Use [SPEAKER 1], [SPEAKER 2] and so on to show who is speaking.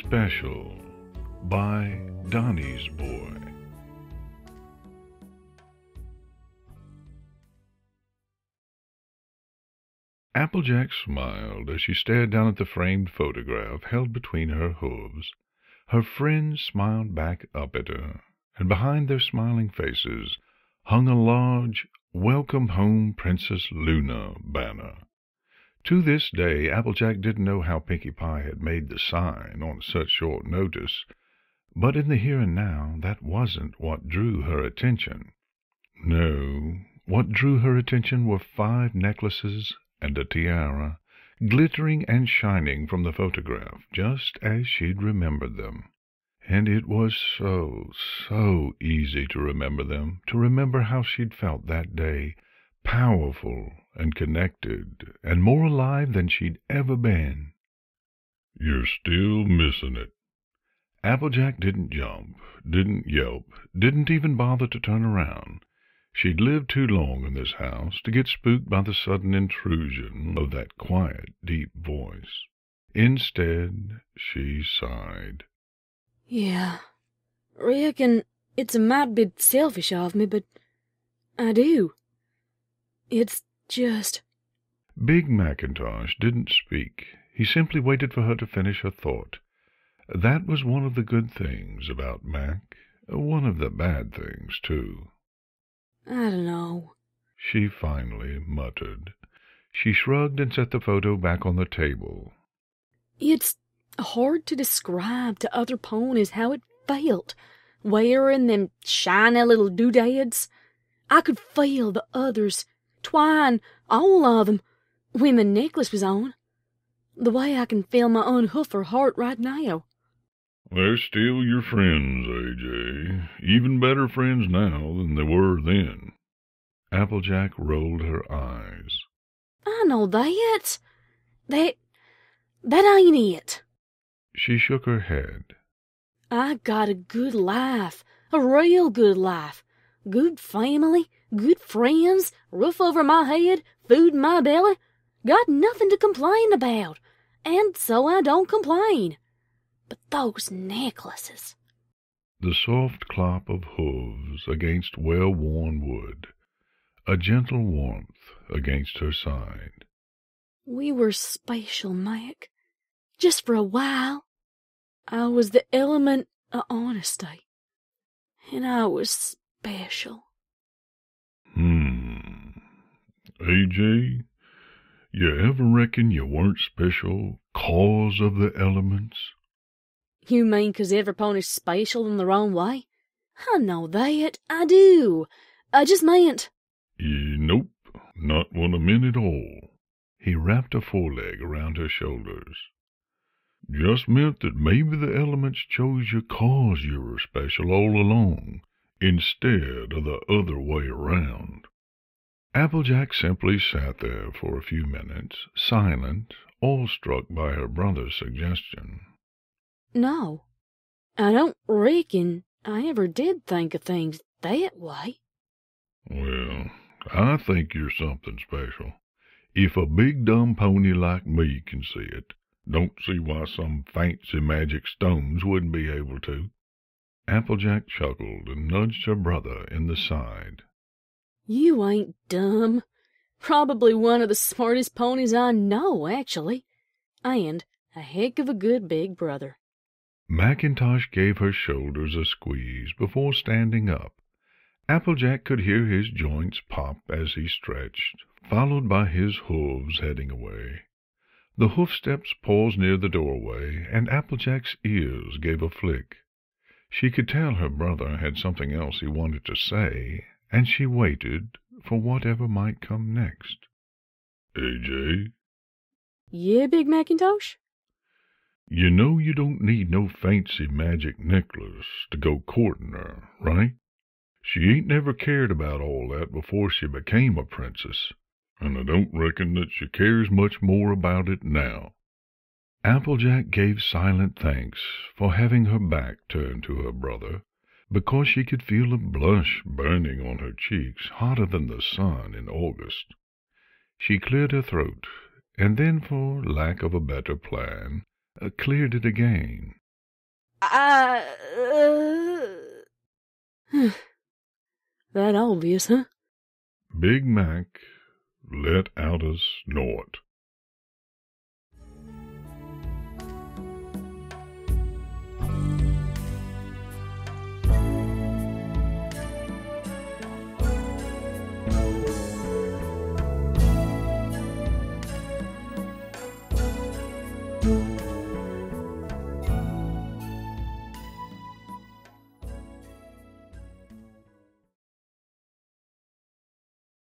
[SPEAKER 1] Special by Donnie's Boy. Applejack smiled as she stared down at the framed photograph held between her hooves. Her friends smiled back up at her, and behind their smiling faces hung a large "Welcome Home, Princess Luna" banner. To this day, Applejack didn't know how Pinkie Pie had made the sign on such short notice, but in the here and now that wasn't what drew her attention. No, what drew her attention were 5 necklaces and a tiara, glittering and shining from the photograph, just as she'd remembered them. And it was so easy to remember them, to remember how she'd felt that day, powerful and connected, and more alive than she'd ever been. "You're still missing it." Applejack didn't jump, didn't yelp, didn't even bother to turn around. She'd lived too long in this house to get spooked by the sudden intrusion of that quiet, deep voice. Instead, she sighed.
[SPEAKER 2] "Yeah, reckon it's a might bit selfish of me, but I do. It's just—"
[SPEAKER 1] Big Macintosh didn't speak. He simply waited for her to finish her thought. That was one of the good things about Mac, one of the bad things, too.
[SPEAKER 2] "I don't know,"
[SPEAKER 1] she finally muttered. She shrugged and set the photo back on the table.
[SPEAKER 2] "It's hard to describe to other ponies how it felt, wearing them shiny little doodads. I could feel the others, twine, all of them, when the necklace was on, the way I can feel my own hoofer heart right now."
[SPEAKER 1] "They're still your friends, A.J. Even better friends now than they were then." Applejack rolled her eyes.
[SPEAKER 2] "I know that. That ain't it."
[SPEAKER 1] She shook her head.
[SPEAKER 2] "I got a good life, a real good life. Good family, good friends, roof over my head, food in my belly. Got nothing to complain about, and so I don't complain. But those necklaces—"
[SPEAKER 1] The soft clop of hooves against well-worn wood, a gentle warmth against her side.
[SPEAKER 2] "We were special, Mac. Just for a while. I was the element of honesty, and I was special."
[SPEAKER 1] A.J., you ever reckon you weren't special 'cause of the elements?
[SPEAKER 2] "You mean 'cause every pony's special in their own way? I know that, I do. I just meant—"
[SPEAKER 1] Nope, not one a minute at all." He wrapped a foreleg around her shoulders. "Just meant that maybe the elements chose you 'cause you were special all along, instead of the other way around." Applejack simply sat there for a few minutes, silent, awestruck by her brother's suggestion.
[SPEAKER 2] "No, I don't reckon I ever did think of things that way."
[SPEAKER 1] "Well, I think you're something special. If a big dumb pony like me can see it, don't see why some fancy magic stones wouldn't be able to." Applejack chuckled and nudged her brother in the side.
[SPEAKER 2] "You ain't dumb. Probably one of the smartest ponies I know, actually. And a heck of a good big brother."
[SPEAKER 1] Macintosh gave her shoulders a squeeze before standing up. Applejack could hear his joints pop as he stretched, followed by his hooves heading away. The hoofsteps paused near the doorway, and Applejack's ears gave a flick. She could tell her brother had something else he wanted to say, and she waited for whatever might come next. "A.J.?"
[SPEAKER 2] "Yeah, Big Macintosh?"
[SPEAKER 1] "You know you don't need no fancy magic necklace to go courting her, right? She ain't never cared about all that before she became a princess, and I don't reckon that she cares much more about it now." Applejack gave silent thanks for having her back turned to her brother, because she could feel a blush burning on her cheeks hotter than the sun in August. She cleared her throat, and then, for lack of a better plan, cleared it again.
[SPEAKER 2] That obvious, huh?
[SPEAKER 1] Big Mac let out a snort.